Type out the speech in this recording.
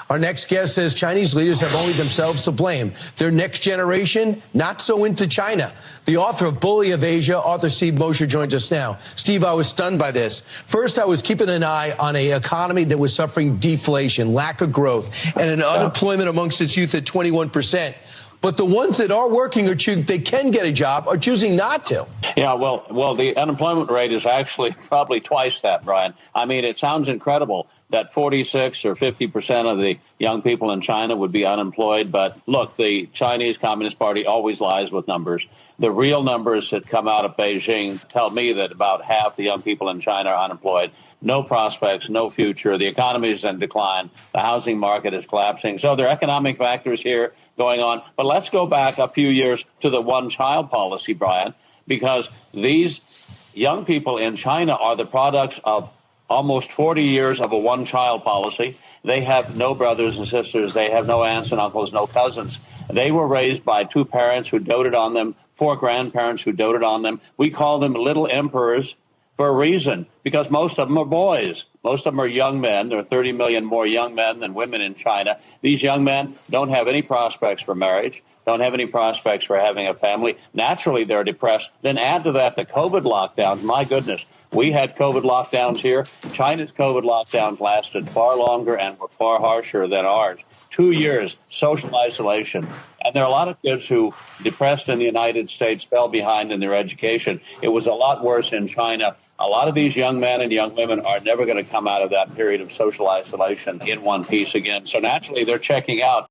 Our next guest says Chinese leaders have only themselves to blame. Their next generation, not so into China. The author of Bully of Asia, author Steve Mosher, joins us now. Steve, I was stunned by this. First, I was keeping an eye on an economy that was suffering deflation, lack of growth, and an unemployment amongst its youth at 21%. But the ones that are working or they can get a job are choosing not to. Yeah, well, the unemployment rate is actually probably twice that, Brian. I mean, it sounds incredible that 46 or 50% of the young people in China would be unemployed. But look, the Chinese Communist Party always lies with numbers. The real numbers that come out of Beijing tell me that about half the young people in China are unemployed. No prospects, no future. The economy is in decline. The housing market is collapsing. So there are economic factors here going on. But let's go back a few years to the one-child policy, Brian, because these young people in China are the products of almost 40 years of a one-child policy. They have no brothers and sisters. They have no aunts and uncles, no cousins. They were raised by two parents who doted on them, four grandparents who doted on them. We call them little emperors for a reason, because most of them are boys. Most of them are young men. There are 30 million more young men than women in China. These young men don't have any prospects for marriage, don't have any prospects for having a family. Naturally, they're depressed. Then add to that the COVID lockdowns. My goodness, we had COVID lockdowns here. China's COVID lockdowns lasted far longer and were far harsher than ours. 2 years, social isolation. And there are a lot of kids who, depressed in the United States, fell behind in their education. It was a lot worse in China. A lot of these young men and young women are never going to come out of that period of social isolation in one piece again. So naturally, they're checking out.